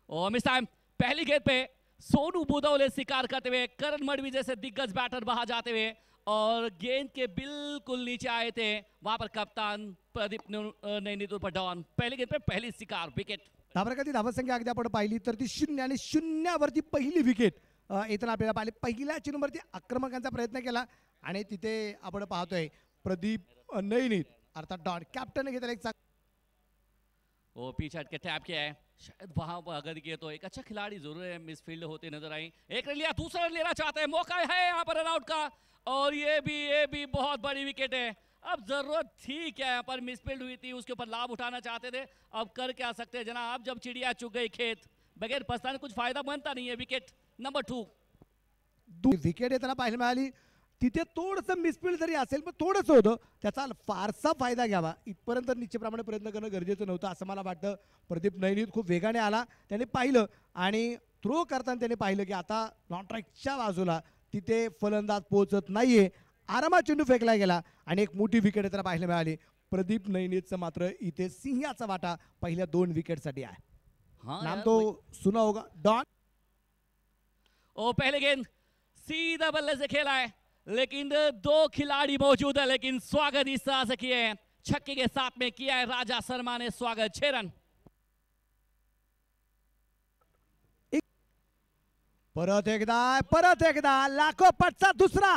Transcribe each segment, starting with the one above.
और miss time पहली गेंद पे सोनू बुदौले शिकार करते हुए करण मडवी जैसे दिग्गज बैटर बाहर जाते हुए और गेंद के बिल्कुल नीचे आए थे। वहां पर कप्तान प्रदीप नैनीत पर डॉन पहली गेंद पे पहली शिकार विकेट। धावरकाची धावसंख्या अगदी आपण पाहिली तर ती 0 आणि 0वरती पहिली विकेट येताना आपल्याला पाहिली। पहिल्या चेंडूवरती आक्रमकांचा प्रयत्न केला आणि तिथे आपण पाहतोय प्रदीप नैनीत अर्थात डॉन कॅप्टन घेतला एक वो पीछे हट के टैप किया है, शायद वहां पर अगर किए तो एक अच्छा खिलाड़ी जरूर है मिसफील्ड होते नजर आई। एक रन लिया, दूसरा रन लेना चाहते हैं, मौका है यहाँ पर रन आउट का और ये भी बहुत बड़ी विकेट है। अब जरूरत थी क्या यहाँ पर, मिसफील्ड हुई थी, उसके ऊपर लाभ उठाना चाहते थे। अब कर क्या सकते हैं जनाब, जब चिड़िया चुग गई खेत, बगैर पछताने कुछ फायदा बनता नहीं है। विकेट नंबर 2 विकेट येताना पाहायला मिळाली। तिथे थोडंसं मिसफील्ड जरी असेल पण थोडंसं होतं, त्याचा फारसा फायदा घ्यावा इथपर्यंत निश्चितप्रमाणे प्रयत्न करणं गरजेचं नव्हतं असं मला वाटतं। प्रदीप नैनीत खूप वेगाने आला, त्याने पाहिलं आणि थ्रो करताना त्याने पाहिलं की आता नॉन स्ट्राईकच्या बाजूला तिथे फलंदाज पोहोचत नाहीये, आरामात चेंडू फेकला गेला आणि एक मोठी विकेट येताना पाहायला मिळाली। प्रदीप नैनीतचं मात्र इथे सिंहाचा वाटा पहिल्या 2 विकेटसाठी आहे। नाम तो सुना होगा डॉन। ओ पहले गेंद सीधा बल्ले से खेला है, लेकिन 2 खिलाड़ी मौजूद है, लेकिन स्वागत इस तरह से किए हैं, छक्के के साथ में किया है राजा शर्मा ने स्वागत। 6 रन। परत एकदा लागोपाठचा दुसरा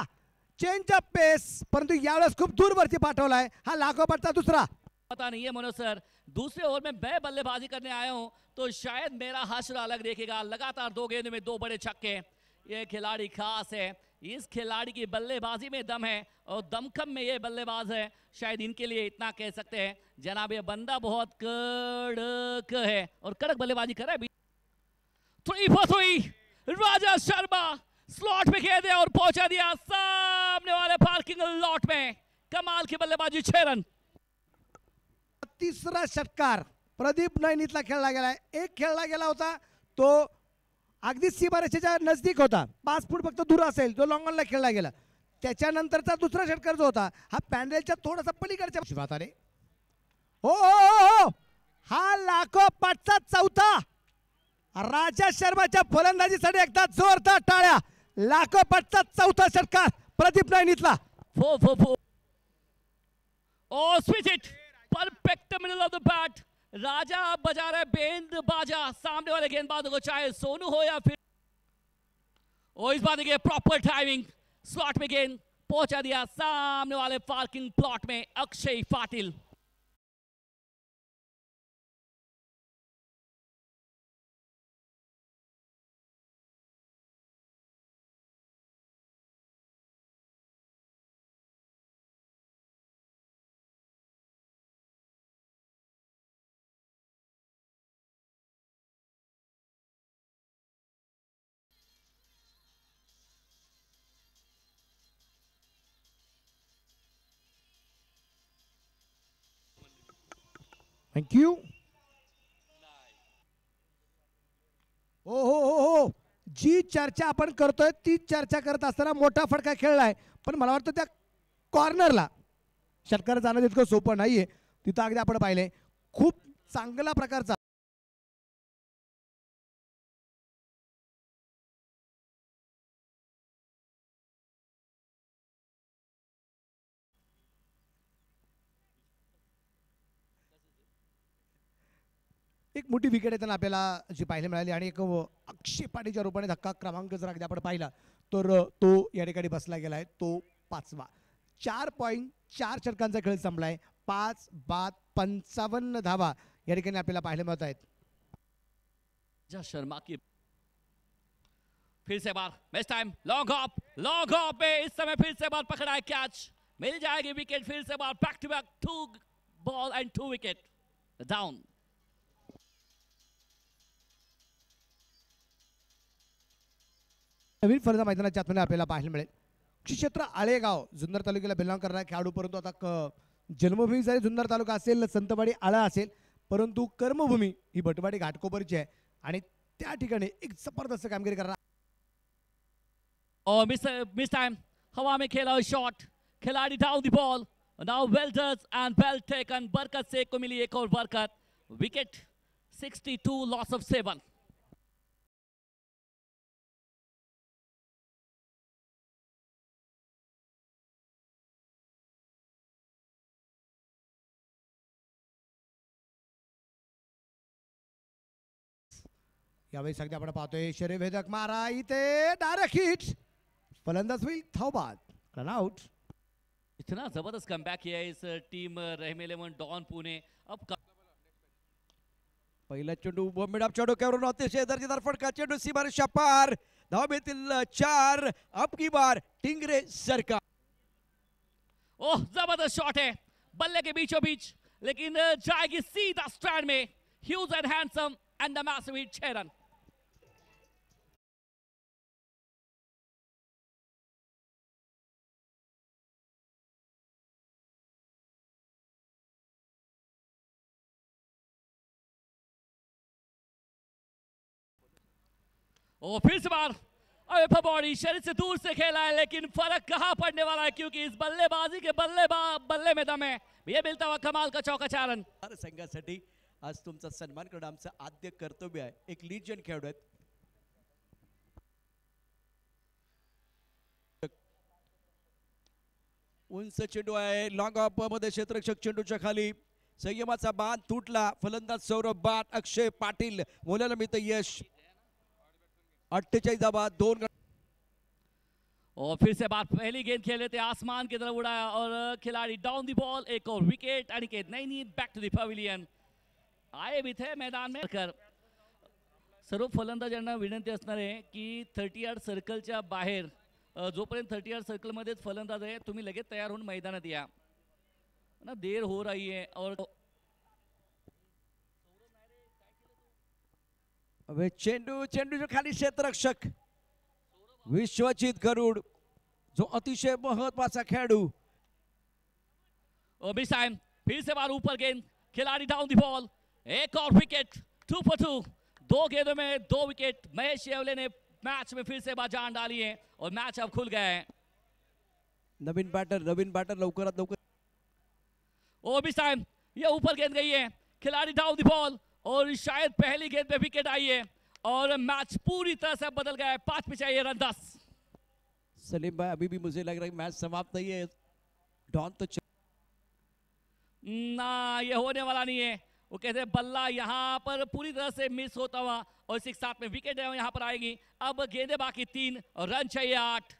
चेंज ऑफ पेस, परंतु यावेळेस खूप दूरवरती पाठवलाय हा लागोपाठचा दुसरा। पता नहीं है मनोज सर, दूसरे ओवर में मैं बल्लेबाजी करने आया हूं तो शायद मेरा हश्र अलग देखेगा। लगातार 2 गेंद में 2 बड़े छक्के, ये खिलाड़ी खास है, इस खिलाड़ी की बल्लेबाजी में दम है और दमखम में ये बल्लेबाज है, शायद इनके लिए इतना कह सकते हैं जनाब। ये बंदा बहुत कड़क है और कड़क बल्लेबाजी कर रहा है। 3 for 3 राजा शर्मा स्लॉट में खेल दिया और पहुंचा दिया सामने वाले पार्किंग लॉट में। कमाल की बल्लेबाजी। 6 रन। तिसरा षटकार प्रदीप नैनीतला खेळला गेलाय। एक खेळला गेला होता तो अगदी सीमारेषेच्या नजदीक होता, 5 फूट फक्त दूर असेल, जो लॉंग ऑनला खेळला गेला। त्याच्यानंतरचा दुसरा षटकार जो होता हा पॅन्डेलच्या थोडासा पलीकडच्या शिवात आले। हो हा लागोपाठचा चौथा राजा शर्माच्या फलंदाजीसाठी एकदा जोरदार टाळ्या। लागोपाठचा चौथा षटकार Pradeep नैनीतला। 4 for 4। Oh, switch it, perfect middle of the bat। राजा बजा रहे बेंद बाजा सामने वाले गेंदबाज को, चाहे सोनू हो या फिर इस बार देखिए प्रॉपर टाइमिंग, स्लॉट में गेंद पहुंचा दिया सामने वाले पार्किंग प्लॉट में अक्षय पाटिल। Thank you. हो जी चर्चा आपण करतोय ती चर्चा करत असताना मोठा फटका खेळलाय, पण मला वाटतं त्या कॉर्नरला षटकार जाणं इतकं सोपं नाहीये। तिथं अगदी आपण पाहिलंय खूप चांगला प्रकारचा एक मोठी विकेट येताना आपल्याला जी पाहायला मिळाली आणि एक आक्षेपाटीच्या रूपाने धक्का क्रमांक जर अगदी आपण पाहिला तर तो या ठिकाणी बसला गेलाय, तो 5वा। 4.4 षटकांचा खेळ संपलाय, 5 बाद 55 धावा या ठिकाणी आपल्याला पाहायला मिळत आहेत। शर्मा की फिर से बार बेस्ट टाइम लॉन्ग हॉप पे इस समय फिर से बार पकड़ा है कैच, मिल जाएगी विकेट। फिर से बार back to back 2 ball and 2 wicket down. नवीन फलंदाज मैदानाच्या आतमध्ये आपल्याला पाहायला मिळेल। क्षेत्र आळेगाव जुन्नर तालुक्याला बिलॉंग करणारा खेळाडू, परंतु आता जन्मभूमी जरी जुन्नर तालुका असेल, संतवाडी आळा असेल, परंतु कर्मभूमी ही भटवाडी घाटकोपरची आहे आणि त्या ठिकाणी एक जबरदस्त कामगिरी करणार। और मिस टाइम हवा में खेला शॉट, खिलाड़ी down the ball, now well done and well taken. बरकत शेख को मिली एक और बरकत, विकेट 62 लॉस ऑफ 7। यावेळी सध्या आपण पाहतोय शरीरभेदक मारा इथे डायरेक्ट हिट, फलंदाज होईल धावबाद, रन आउट. इतना जबरदस्त कमबैक किया है इस टीम रहमी 11 डॉन पुणे. अब पहिला चेंडू मिडअप चेंडू करून अतिशय दर्जेदार फटका, चेंडू सीमारेषा पार, धाव येतील 4. अब की बार टिंगरे सरकार. ओह जबरदस्त शॉट है बल्ले के बीचों बीच, लेकिन जाएगी सीधा स्टैंड में. Huge and handsome and the massive hit, 6 run. और फिर से बार अबे बॉडी शरीर से दूर से खेला है, लेकिन फर्क कहां पड़ने वाला है, क्योंकि इस बल्लेबाजी के बल्ले में दम है. ये मिलता हुआ कमाल का चौका, 4 रन. संघासाठी आज तुमचा सन्मान करणं आमचं आद्य कर्तव्य आहे. एक लीजेंड खेळाडू आहेत. उंच चेंडू आहे, लॉंग ऑफ मध्ये क्षेत्ररक्षक चेंडूच्या खाली, संयमाचा बांध तुटला. फलंदाज सौरभ बाट, अक्षय पाटील मोलाला मिळतं यश. 48 बाद 2 रन. और फिर से बात पहली गेंद खेले थे, आसमान की तरफ उड़ाया और खिलाड़ी डाउन दी बॉल. एक और wicket. Aniket Naini back to the pavilion. आए भी थे मैदान में कर. सर्व फलंदाज यांना विनंती असणार आहे की 30 यार्ड सर्कलच्या बाहेर, जोपर्यंत 30 यार्ड सर्कल मध्येच फलंदाज आहे, तुम्ही लगेच तयार होऊन मैदानात या ना, देर हो रही है. और अबे चेंडूच्या खाली क्षेत्ररक्षक विश्वजित गरुड, जो अतिशय महत्वाचा खेळाडू. Miss time. फिर से बार ऊपर गेंद, खिलाड़ी डाउन दी बॉल. एक और विकेट. 2 for 2. 2 गेंदों में 2 विकेट. महेश येवले ने मैच में फिर से बार जान डाली है और मैच अब खुल गया है. नवीन बॅटर लवकरात लवकर. और मिस टाइम. ये ऊपर गेंद गई है, खिलाड़ी डाउन दी बॉल और शायद पहली गेंद पे विकेट आई है और मैच पूरी तरह से बदल गया है. 5 पे चाहिए रन 10. सलीम भाई, अभी भी मुझे लग रहा है कि मैच समाप्त नहीं है. डॉन तो ना, ये होने वाला नहीं है. वो कहते हैं बल्ला यहाँ पर पूरी तरह से मिस होता हुआ और 6-7 में विकेट है यहाँ पर आएगी. अब गेंदे बाकी 3 और रन चाहिए 8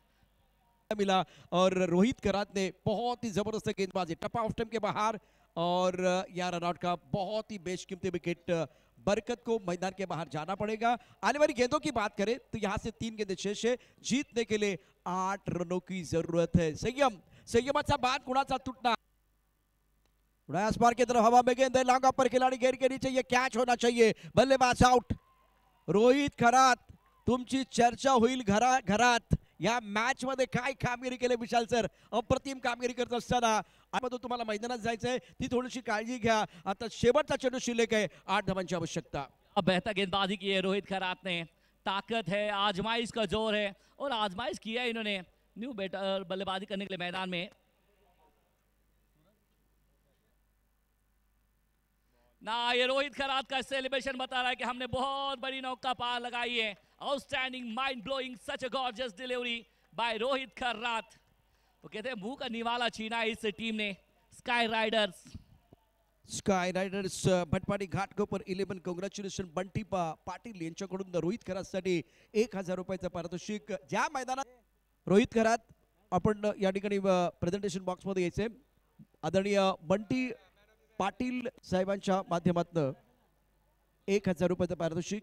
मिला. और रोहित करात ने बहुत ही जबरदस्त गेंदबाजी, टप ऑफ स्टंप के बाहर, और या रनआउट का बहुत ही बेशकीमती विकेट. बरकत को मैदान के बाहर जाना पड़ेगा. आने वाली गेंदों की बात करें तो यहाँ से 3 गेंदें शेष है. जीतने के लिए 8 रनों की जरूरत है. संयमाचा बांध कुणाचा तुटना. आसमान की तरफ हवा में गेंद है, लॉन्ग ऑफ पर खिलाड़ी घेर के नीचे, ये कैच होना चाहिए. बल्लेबाज आउट. रोहित खरात, तुमची चर्चा होईल घरात. या मॅच मध्ये काय कामगिरी केली विशाल सर, अप्रतिम कामगिरी करत असताना आता तुम्हाला मैदानात जायचंय, ती थोडीशी काळजी घ्या. आता शेवटचा चेंडू शिल्लक आहे, 8 धावांची आवश्यकता. अब बेहतर गेंदबाजी की है रोहित खरात ने. ताकत है, आजमाइश का जोर है और आजमाइश किया इन्होंने न्यू बेटर बल्लेबाजी करने के लिए मैदान में. ना, ये रोहित खरात का सेलिब्रेशन बता रहा है कि हमने बहुत बड़ी नौका पार लगाई है. Outstanding, mind blowing, such a gorgeous delivery by Rohit Kharat. वो कहते हैं मुंह का निवाला छीना है इस टीम ने. Sky riders Bhatpadi Ghatkopar 11 congratulation. Bunty Patil यांच्याकडून रोहित खरातसाठी 1000 रुपयाचं पारितोषिक. ज्या मैदानात रोहित खरात, आपण या ठिकाणी प्रेझेंटेशन बॉक्स मध्ये यायचे. आदरणीय बंटी पाटील साहेबांच्या माध्यमातून 1000 रुपयाचं पारितोषिक.